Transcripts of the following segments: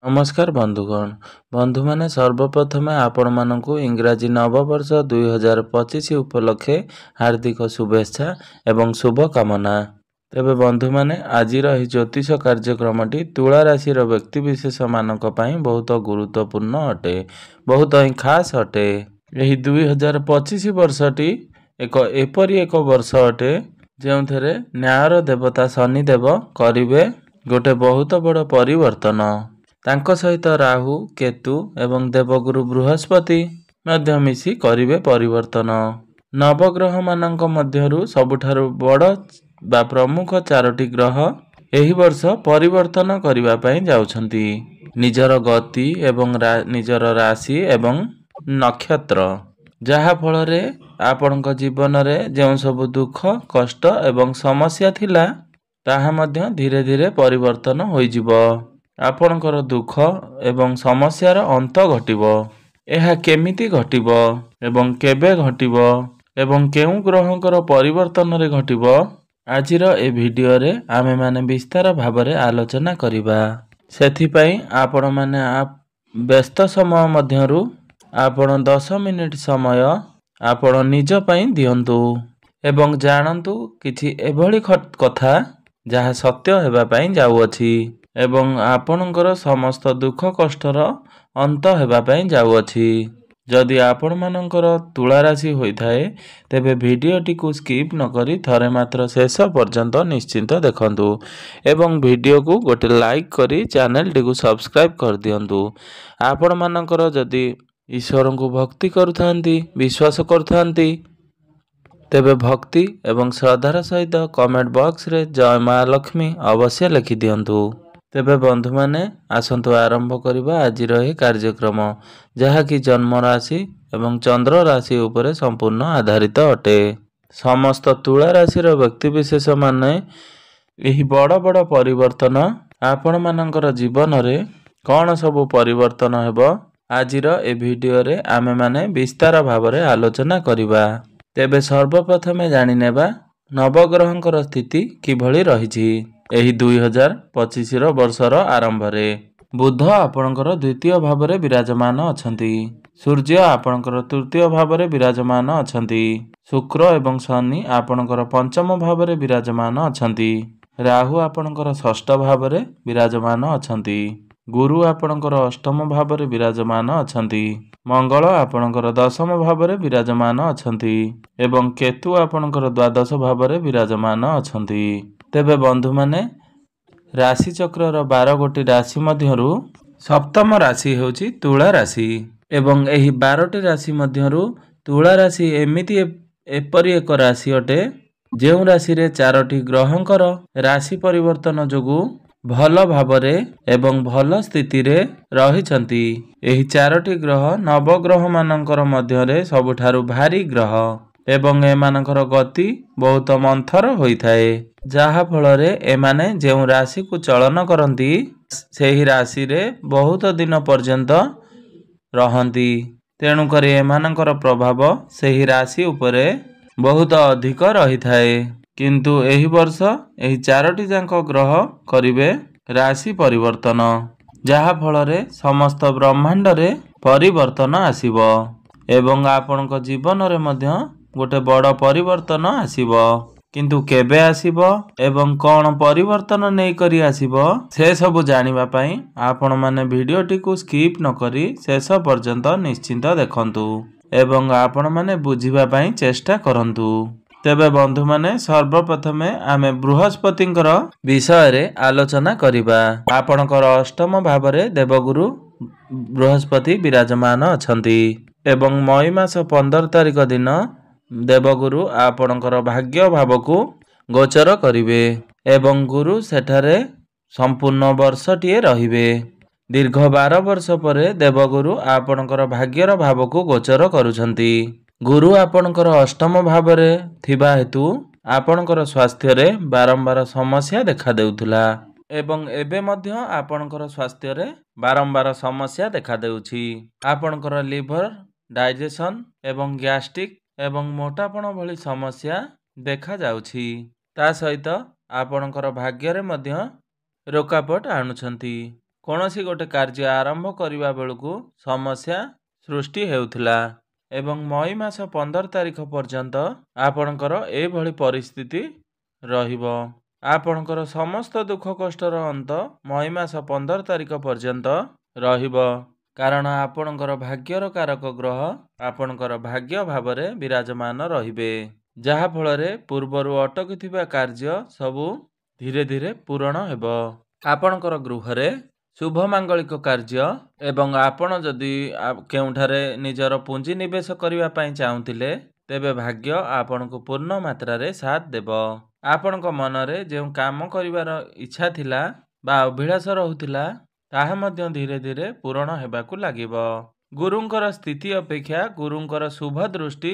नमस्कार बंधुगण बंधु माने सर्वप्रथमे आपण मानकु इंग्राजी नववर्ष 2025 उपलक्षे हार्दिक शुभेच्छा एवं शुभकामना। तेबे बंधु माने आजिर एही ज्योतिष कार्यक्रमटी तुला राशि व्यक्ति विशेष मानक पई बहुत गुरुत्वपूर्ण अटे, बहुत ही खास अटे। एही 2025 वर्षटी एपरी एक वर्ष अटे जेउथरे न्यायर देवता शनिदेव करिवे गोटे बहुत बड़ परिवर्तन। तांको सहित राहु केतु एवं देवगुरु बृहस्पति मध्य मिसी करिवे परिवर्तन। नवग्रह मानक मध्यरु सबुठारु बड़ बा प्रमुख चारोटी ग्रह एही वर्ष परिवर्तन करिवा पई जाउछंती निजर गति एवं निजर राशि एवं नक्षत्र, जहा फलरे आपनक जीवन रे जेउ सब दुख कष्ट एवं समस्या थिला ताहा मध्य धीरे धीरे परिवर्तन होई जिवो। आपनकर दुख एवं समस्यार अंत घटिबो। एहा केमिति घटिबो एवं केबे घटिबो एवं केउ ग्रहंकर परिवर्तन रे घटिबो आजिर ए वीडियो रे आमे माने विस्तार भाबरे आलोचना करिबा। सेथि पई आपण माने व्यस्त समय मध्यरु आपण 10 मिनिट समय आपण निज पई दियंतु एवं जानंतु किछि एभली कथा जहा सत्य हेबा पई जाउ अछि एवं आपणकर समस्त दुख कष्टर अंत हेबा पई जाउ अछि। जदि आपण मानकर तुला राशि होई थाए तेबे वीडियोटी को स्किप न करी थरे मात्र शेष पर्यंत निश्चिंत देखंतु एवं वीडियो को गोटे लाइक करी चैनल टी को सब्सक्राइब कर दियंतु। आपण मानकर जदि ईश्वर को भक्ति करुथांती विश्वास करुथांती तेबे भक्ति एवं श्रद्धार सहित कमेंट बॉक्स रे जय मां लक्ष्मी अवश्य लिखि दियंतु। तेबे बंधु माने आसंतु आरंभ करिबा आजिर ए कार्यक्रम जहा कि जन्म राशि एवं चंद्र राशि उपरे संपूर्ण आधारित अटे। समस्त तुला राशि व्यक्ति विशेष माने एही बड़ बड़ परिवर्तन आपण मानकर जीवन रे कौन सब परिवर्तन हेबो आजिर ए वीडियो रे आमे माने विस्तार भाबरे आलोचना करिबा। तेबे सर्वप्रथमे जानि नेबा नवग्रहंकर स्थिति किभली रहिछि। एही 2025 रो वर्षर आरंभ रे बुध आपणकर द्वितीय भावरे विराजमान अछंती, सूर्य आपणकर तृतीय भावरे विराजमान अछंती, शुक्र एवं शनि आपणकर पंचम भावरे विराजमान अछंती, राहु आपणकर षष्ठ भावरे विराजमान अछंती, गुरु आपणकर अष्टम भावरे विराजमान अछंती, मंगल आपणकर दशम भावरे विराजमान अछंती एवं केतु आपणकर द्वादश भावरे विराजमान अछंती। तेबे बंधु माने राशि चक्र 12 गोटी राशि मध्यरु सप्तम राशि होची तुला राशि एवं एही 12टी राशि मध्यरु तुला राशि एमिति एपरी एक राशि अटे जेउ राशि रे 4टी ग्रहंकर राशि परिवर्तन जोगु भल भावरे एवं भल स्थिति रे रहिछंती। एही 4टी ग्रह नवग्रह मानकर मध्यरे सबुठारु भारी ग्रह एवं एमानकर गति बहुत मंथर होई थाए, जहा फलरे एमाने जेउ राशि को चलन करंती सेही राशि रे बहुत दिन पर्यंत रहंती, तेणु करी एमानकर प्रभाव सेही राशि उपरे बहुत अधिक रही थाए। किंतु एही वर्ष एही 4टी जांको ग्रह करिवे राशि परिवर्तन, जहा फलरे समस्त ब्रह्मांड रे परिवर्तन आसीबो एवं आपनक जीवन रे मध्य गोटे बड़ परिवर्तन आसीबो। किंतु केबे आसीबो एवं कौन परिवर्तन नै करी आसीबो से सब जानिबा पई आपण माने वीडियोटी को स्किप न करी शेष पर्यंत निश्चिंत देखंतु एवं आपण माने बुझिबा पई चेष्टा करंतु। तेबे बंधु माने सर्वप्रथमे आमे बृहस्पतिंकर विषय रे आलोचना करिबा। आपणकर अष्टम भावरे देवगुरु बृहस्पति विराजमान अछंती एवं मई मास 15 तारिख दिन देवगुरु आपणकर भाग्य भावकु गोचर करिवे एवं गुरु सेठारे संपूर्ण वर्षटीए रहिबे। दीर्घ 12 वर्ष परे देवगुरु आपणकर भाग्यर भावकु गोचर करुछंती। गुरु आपणकर अष्टम भावरे थिबा हेतु आपणकर स्वास्थ्य रे बारंबार समस्या देखा देउथुला एवं एबे मध्य आपणकर स्वास्थ्य रे बारंबार समस्या देखा देउछि। आपणकर लिवर डाइजेशन एवं गैस्ट्रिक एवं मोटापण भली समस्या देखा जाउछि। ता सहित आपणकर भाग्य रे मध्य रोकापट आणुछंती। କୌଣସି ଗୋଟେ କାର୍ଯ୍ୟ ଆରମ୍ଭ କରିବା ବେଳକୁ ସମସ୍ୟା ସୃଷ୍ଟି ହେଉଥିଲା ଏବଂ ମଇ ମାସ 15 ତାରିଖ ପର୍ଯ୍ୟନ୍ତ ଆପଣଙ୍କର ଏଭଳି ପରିସ୍ଥିତି ରହିବ। ଆପଣଙ୍କର ସମସ୍ତ ଦୁଃଖ କଷ୍ଟର ଅନ୍ତ ମଇ ମାସ 15 ତାରିଖ ପର୍ଯ୍ୟନ୍ତ ରହିବ, କାରଣ ଆପଣଙ୍କର ଭାଗ୍ୟର କାରକ ଗ୍ରହ ଆପଣଙ୍କର ଭାଗ୍ୟ ଭାବରେ ବିରାଜମାନ ରହିବେ, ଯାହାଫଳରେ ପୂର୍ବରୁ ଅଟକିଥିବା କାର୍ଯ୍ୟ ସବୁ ଧୀରେ ଧୀରେ ପୂରଣ ହେବ। ଆପଣଙ୍କର ଗୃହରେ ଶୁଭ ମାଙ୍ଗଳିକ କାର୍ଯ୍ୟ ଏବଂ ଆପଣ ଯଦି କେଉଁଠାରେ ନିଜର ପୁଞ୍ଜି ନିବେଶ କରିବା ପାଇଁ ଚାହୁଁଥିଲେ, ତେବେ ଭାଗ୍ୟ ଆପଣଙ୍କୁ ପୂର୍ଣ୍ଣ ମାତ୍ରାରେ ସାଥ ଦେବ। ଆପଣଙ୍କ ମନରେ ଯେଉଁ କାମ କରିବାର ଇଚ୍ଛା ଥିଲା ବା ଅଭିଳାଷ ରହୁଥିଲା, ତାହା ମଧ୍ୟ ଧୀରେ ଧୀରେ ପୂରଣ ହେବାକୁ ଲାଗିବ। ଗୁରୁଙ୍କର ସ୍ଥିତି ଅପେକ୍ଷା ଗୁରୁଙ୍କର ଶୁଭ ଦୃଷ୍ଟି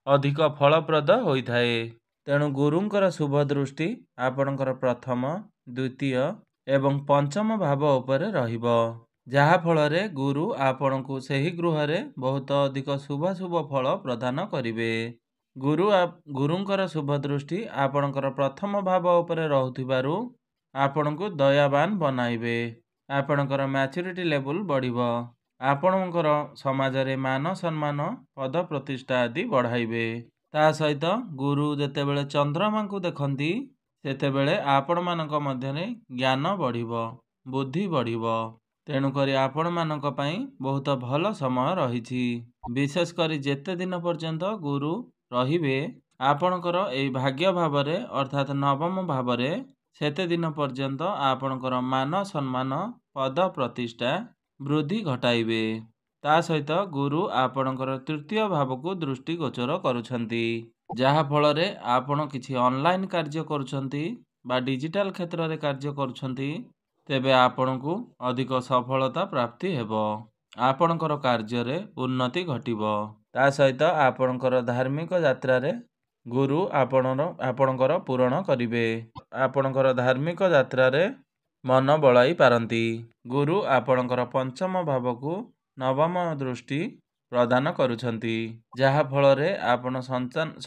ଅଧିକ ଫଳପ୍ରଦ ହୋଇଥାଏ। ତେଣୁ ଗୁରୁଙ୍କର ଶୁଭ ଦୃଷ୍ଟି ଆପଣଙ୍କର ପ୍ରଥମ, ଦ୍ୱିତୀୟ ଏବଂ ପଞ୍ଚମ ଭାବ ଉପରେ ରହିବ, ଯାହାଫଳରେ ଗୁରୁ ଆପଣଙ୍କୁ ସେହି ଗୃହରେ ବହୁତ ଅଧିକ ଶୁଭ ଫଳ ପ୍ରଦାନ କରିବେ। ଗୁରୁଙ୍କର ଶୁଭ ଦୃଷ୍ଟି ଆପଣଙ୍କର ପ୍ରଥମ ଭାବ ଉପରେ ରହୁଥିବାରୁ ଆପଣଙ୍କୁ ଦୟାବାନ ବନାଇବେ। ଆପଣଙ୍କର ମ୍ୟାଚୁରିଟି ଲେବୁଲ ବଢ଼ିବ। ଆପଣଙ୍କର ସମାଜରେ ମାନ ସମ୍ମାନ, ପଦ ପ୍ରତିଷ୍ଠା ଆଦି ବଢ଼ାଇବେ। ତା ସହିତ ଗୁରୁ ଯେତେବେଳେ ଚନ୍ଦ୍ରମାଙ୍କୁ ଦେଖନ୍ତି, ସେତେବେଳେ ଆପଣମାନଙ୍କ ମଧ୍ୟରେ ଜ୍ଞାନ ବଢ଼ିବ, ବୁଦ୍ଧି ବଢ଼ିବ। ତେଣୁକରି ଆପଣମାନଙ୍କ ପାଇଁ ବହୁତ ଭଲ ସମୟ ରହିଛି। ବିଶେଷ କରି ଯେତେ ଦିନ ପର୍ଯ୍ୟନ୍ତ ଗୁରୁ ରହିବେ ଆପଣଙ୍କର ଏହି ଭାଗ୍ୟ ଭାବରେ ଅର୍ଥାତ୍ ନବମ ଭାବରେ, ସେତେ ଦିନ ପର୍ଯ୍ୟନ୍ତ ଆପଣଙ୍କର ମାନ ସମ୍ମାନ, ପଦ ପ୍ରତିଷ୍ଠା ବୃଦ୍ଧି ଘଟାଇବେ। ତା ସହିତ ଗୁରୁ ଆପଣଙ୍କର ତୃତୀୟ ଭାବକୁ ଦୃଷ୍ଟି ଗୋଚର କରୁଛନ୍ତି, ଯାହାଫଳରେ ଆପଣ କିଛି ଅନଲାଇନ୍ କାର୍ଯ୍ୟ କରୁଛନ୍ତି ବା ଡିଜିଟାଲ କ୍ଷେତ୍ରରେ କାର୍ଯ୍ୟ କରୁଛନ୍ତି, ତେବେ ଆପଣଙ୍କୁ ଅଧିକ ସଫଳତା ପ୍ରାପ୍ତି ହେବ। ଆପଣଙ୍କର କାର୍ଯ୍ୟରେ ଉନ୍ନତି ଘଟିବ। ତା ସହିତ ଆପଣଙ୍କର ଧାର୍ମିକ ଯାତ୍ରାରେ ଗୁରୁ ଆପଣଙ୍କର ପୂରଣ କରିବେ। ଆପଣଙ୍କର ଧାର୍ମିକ ଯାତ୍ରାରେ ମନ ବଳାଇ ପାରନ୍ତି। ଗୁରୁ ଆପଣଙ୍କର ପଞ୍ଚମ ଭାବକୁ ନବମ ଦୃଷ୍ଟି ପ୍ରଦାନ କରୁଛନ୍ତି, ଯାହାଫଳରେ ଆପଣ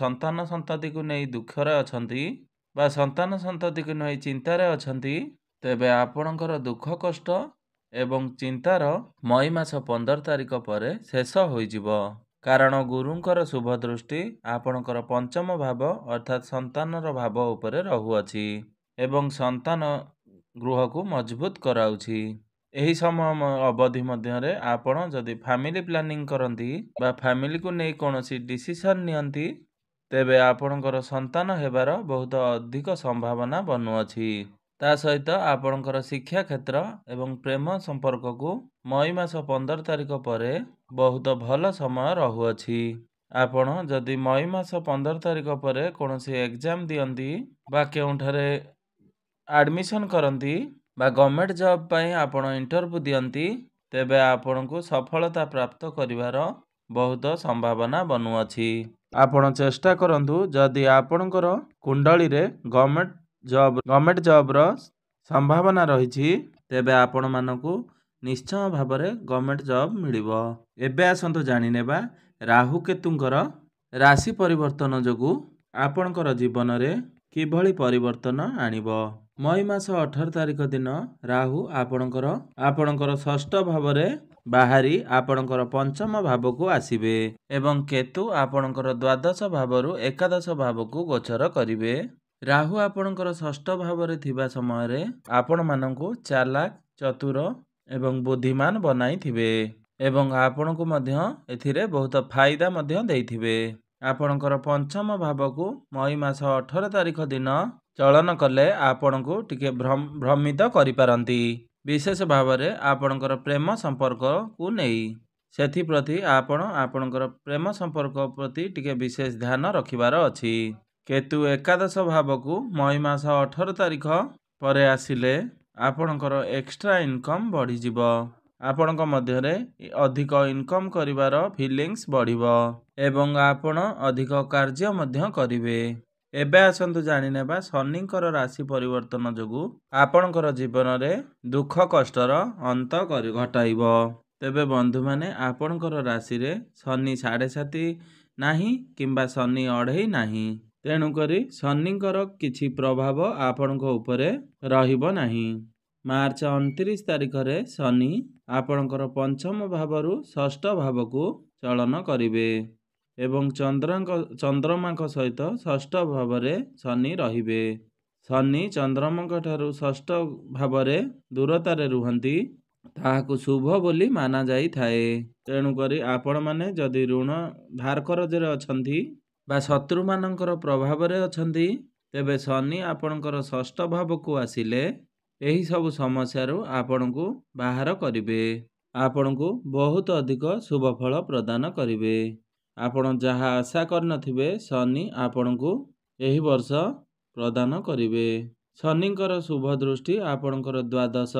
ସନ୍ତାନ ସନ୍ତତିକୁ ନେଇ ଦୁଃଖରେ ଅଛନ୍ତି ବା ସନ୍ତାନ ସନ୍ତତିକୁ ନେଇ ଚିନ୍ତାରେ ଅଛନ୍ତି, ତେବେ ଆପଣଙ୍କର ଦୁଃଖ କଷ୍ଟ ଏବଂ ଚିନ୍ତାର ମଇ ମାସ 15 ତାରିଖ ପରେ ଶେଷ ହୋଇଯିବ, କାରଣ ଗୁରୁଙ୍କର ଶୁଭ ଦୃଷ୍ଟି ଆପଣଙ୍କର ପଞ୍ଚମ ଭାବ ଅର୍ଥାତ୍ ସନ୍ତାନର ଭାବ ଉପରେ ରହୁଅଛି ଏବଂ ସନ୍ତାନ ଗୃହକୁ ମଜବୁତ କରାଉଛି। ଏହି ସମୟ ଅବଧି ମଧ୍ୟରେ ଆପଣ ଯଦି ଫ୍ୟାମିଲି ପ୍ଲାନିଂ କରନ୍ତି ବା ଫ୍ୟାମିଲିକୁ ନେଇ କୌଣସି ଡିସିସନ୍ ନିଅନ୍ତି, ତେବେ ଆପଣଙ୍କର ସନ୍ତାନ ହେବାର ବହୁତ ଅଧିକ ସମ୍ଭାବନା ବନୁଅଛି। ତା ସହିତ ଆପଣଙ୍କର ଶିକ୍ଷା କ୍ଷେତ୍ର ଏବଂ ପ୍ରେମ ସମ୍ପର୍କକୁ ମଇ ମାସ 15 ତାରିଖ ପରେ ବହୁତ ଭଲ ସମୟ ରହୁଅଛି। ଆପଣ ଯଦି ମଇ ମାସ 15 ତାରିଖ ପରେ କୌଣସି ଏକ୍ଜାମ ଦିଅନ୍ତି ବା କେଉଁଠାରେ ଆଡ଼ମିସନ୍ କରନ୍ତି ବା ଗଭର୍ଣ୍ଣମେଣ୍ଟ ଜବ୍ ପାଇଁ ଆପଣ ଇଣ୍ଟରଭ୍ୟୁ ଦିଅନ୍ତି, ତେବେ ଆପଣଙ୍କୁ ସଫଳତା ପ୍ରାପ୍ତ କରିବାର ବହୁତ ସମ୍ଭାବନା ବନୁଅଛି। ଆପଣ ଚେଷ୍ଟା କରନ୍ତୁ, ଯଦି ଆପଣଙ୍କର କୁଣ୍ଡଳୀରେ ଗଭର୍ଣ୍ଣମେଣ୍ଟ ଜବ୍ର ସମ୍ଭାବନା ରହିଛି, ତେବେ ଆପଣମାନଙ୍କୁ ନିଶ୍ଚୟ ଭାବରେ ଗଭର୍ଣ୍ଣମେଣ୍ଟ ଜବ୍ ମିଳିବ। ଏବେ ଆସନ୍ତୁ ଜାଣିନେବା ରାହୁ କେତୁଙ୍କର ରାଶି ପରିବର୍ତ୍ତନ ଯୋଗୁଁ ଆପଣଙ୍କର ଜୀବନରେ କିଭଳି ପରିବର୍ତ୍ତନ ଆଣିବ। ମଇ ମାସ 18 ତାରିଖ ଦିନ ରାହୁ ଆପଣଙ୍କର ଷଷ୍ଠ ଭାବରେ ବାହାରି ଆପଣଙ୍କର ପଞ୍ଚମ ଭାବକୁ ଆସିବେ ଏବଂ କେତୁ ଆପଣଙ୍କର ଦ୍ୱାଦଶ ଭାବରୁ ଏକାଦଶ ଭାବକୁ ଗୋଚର କରିବେ। ରାହୁ ଆପଣଙ୍କର ଷଷ୍ଠ ଭାବରେ ଥିବା ସମୟରେ ଆପଣମାନଙ୍କୁ ଚାଲାକ, ଚତୁର ଏବଂ ବୁଦ୍ଧିମାନ ବନାଇଥିବେ ଏବଂ ଆପଣଙ୍କୁ ମଧ୍ୟ ଏଥିରେ ବହୁତ ଫାଇଦା ମଧ୍ୟ ଦେଇଥିବେ। ଆପଣଙ୍କର ପଞ୍ଚମ ଭାବକୁ ମଇ ମାସ 18 ତାରିଖ ଦିନ ଚଳନ କଲେ ଆପଣଙ୍କୁ ଟିକେ ଭ୍ରମିତ କରିପାରନ୍ତି, ବିଶେଷ ଭାବରେ ଆପଣଙ୍କର ପ୍ରେମ ସମ୍ପର୍କକୁ ନେଇ। ସେଥିପ୍ରତି ଆପଣଙ୍କର ପ୍ରେମ ସମ୍ପର୍କ ପ୍ରତି ଟିକେ ବିଶେଷ ଧ୍ୟାନ ରଖିବାର ଅଛି। କେତୁ ଏକାଦଶ ଭାବକୁ ମଇ ମାସ 18 ତାରିଖ ପରେ ଆସିଲେ ଆପଣଙ୍କର ଏକ୍ସଟ୍ରା ଇନକମ୍ ବଢ଼ିଯିବ। ଆପଣଙ୍କ ମଧ୍ୟରେ ଅଧିକ ଇନକମ୍ କରିବାର ଫିଲିଂସ୍ ବଢ଼ିବ ଏବଂ ଆପଣ ଅଧିକ କାର୍ଯ୍ୟ ମଧ୍ୟ କରିବେ। ଏବେ ଆସନ୍ତୁ ଜାଣିନେବା ଶନିଙ୍କର ରାଶି ପରିବର୍ତ୍ତନ ଯୋଗୁଁ ଆପଣଙ୍କର ଜୀବନରେ ଦୁଃଖ କଷ୍ଟର ଅନ୍ତ ଘଟାଇବ। ତେବେ ବନ୍ଧୁମାନେ, ଆପଣଙ୍କର ରାଶିରେ ଶନି 7.5 ନାହିଁ କିମ୍ବା ଶନି 2.5 ନାହିଁ, ତେଣୁକରି ଶନିଙ୍କର କିଛି ପ୍ରଭାବ ଆପଣଙ୍କ ଉପରେ ରହିବ ନାହିଁ। ମାର୍ଚ୍ଚ 29 ତାରିଖରେ ଶନି ଆପଣଙ୍କର ପଞ୍ଚମ ଭାବରୁ ଷଷ୍ଠ ଭାବକୁ ଚଳନ କରିବେ ଏବଂ ଚନ୍ଦ୍ରମାଙ୍କ ସହିତ ଷଷ୍ଠ ଭାବରେ ଶନି ରହିବେ। ଶନି ଚନ୍ଦ୍ରମାଙ୍କ ଠାରୁ ଷଷ୍ଠ ଭାବରେ ଦୂରତାରେ ରୁହନ୍ତି, ତାହାକୁ ଶୁଭ ବୋଲି ମାନା ଯାଇଥାଏ। ତେଣୁକରି ଆପଣମାନେ ଯଦି ଋଣ ଧାର କରଜରେ ଅଛନ୍ତି ବା ଶତ୍ରୁମାନଙ୍କର ପ୍ରଭାବରେ ଅଛନ୍ତି, ତେବେ ଶନି ଆପଣଙ୍କର ଷଷ୍ଠ ଭାବକୁ ଆସିଲେ ଏହି ସବୁ ସମସ୍ୟାରୁ ଆପଣଙ୍କୁ ବାହାର କରିବେ, ଆପଣଙ୍କୁ ବହୁତ ଅଧିକ ଶୁଭ ଫଳ ପ୍ରଦାନ କରିବେ। ଆପଣ ଯାହା ଆଶା କରିନଥିବେ ଶନି ଆପଣଙ୍କୁ ଏହି ବର୍ଷ ପ୍ରଦାନ କରିବେ। ଶନିଙ୍କର ଶୁଭ ଦୃଷ୍ଟି ଆପଣଙ୍କର ଦ୍ୱାଦଶ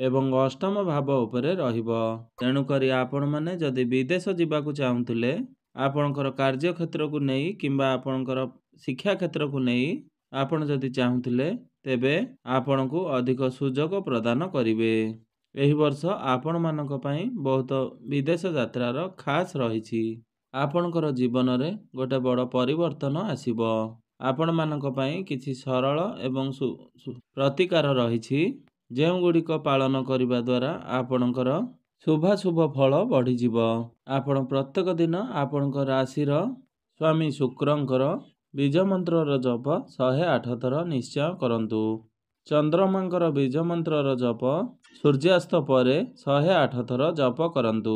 ଏବଂ ଅଷ୍ଟମ ଭାବ ଉପରେ ରହିବ। ତେଣୁକରି ଆପଣମାନେ ଯଦି ବିଦେଶ ଯିବାକୁ ଚାହୁଁଥିଲେ, ଆପଣଙ୍କର କାର୍ଯ୍ୟକ୍ଷେତ୍ରକୁ ନେଇ କିମ୍ବା ଆପଣଙ୍କର ଶିକ୍ଷା କ୍ଷେତ୍ରକୁ ନେଇ ଆପଣ ଯଦି ଚାହୁଁଥିଲେ, ତେବେ ଆପଣଙ୍କୁ ଅଧିକ ସୁଯୋଗ ପ୍ରଦାନ କରିବେ। ଏହି ବର୍ଷ ଆପଣମାନଙ୍କ ପାଇଁ ବହୁତ ବିଦେଶ ଯାତ୍ରାର ଖାସ୍ ରହିଛି। ଆପଣଙ୍କର ଜୀବନରେ ଗୋଟେ ବଡ଼ ପରିବର୍ତ୍ତନ ଆସିବ। ଆପଣମାନଙ୍କ ପାଇଁ କିଛି ସରଳ ଏବଂ ପ୍ରତିକାର ରହିଛି, ଯେଉଁଗୁଡ଼ିକ ପାଳନ କରିବା ଦ୍ୱାରା ଆପଣଙ୍କର ଶୁଭାଶୁଭ ଫଳ ବଢ଼ିଯିବ। ଆପଣ ପ୍ରତ୍ୟେକ ଦିନ ଆପଣଙ୍କ ରାଶିର ସ୍ୱାମୀ ଶୁକ୍ରଙ୍କର ବୀଜମନ୍ତ୍ରର ଜପ 108 ଥର ନିଶ୍ଚୟ କରନ୍ତୁ। ଚନ୍ଦ୍ରମାଙ୍କର ବୀଜମନ୍ତ୍ରର ଜପ ସୂର୍ଯ୍ୟାସ୍ତ ପରେ 108 ଥର ଜପ କରନ୍ତୁ।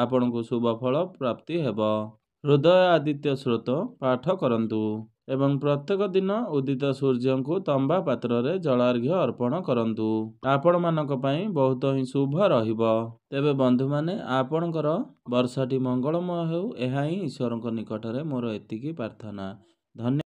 ଆପଣଙ୍କୁ ଶୁଭ ଫଳ ପ୍ରାପ୍ତି ହେବ। ହୃଦୟ ଆଦିତ୍ୟ ସ୍ରୋତ ପାଠ କରନ୍ତୁ ଏବଂ ପ୍ରତ୍ୟେକ ଦିନ ଉଦିତ ସୂର୍ଯ୍ୟଙ୍କୁ ତମ୍ବା ପାତ୍ରରେ ଜଳାର୍ଘ୍ୟ ଅର୍ପଣ କରନ୍ତୁ। ଆପଣମାନଙ୍କ ପାଇଁ ବହୁତ ହିଁ ଶୁଭ ରହିବ। ତେବେ ବନ୍ଧୁମାନେ, ଆପଣଙ୍କର ବର୍ଷଟି ମଙ୍ଗଳମୟ ହେଉ, ଏହା ହିଁ ଈଶ୍ୱରଙ୍କ ନିକଟରେ ମୋର ଏତିକି ପ୍ରାର୍ଥନା। ଧନ୍ୟବାଦ।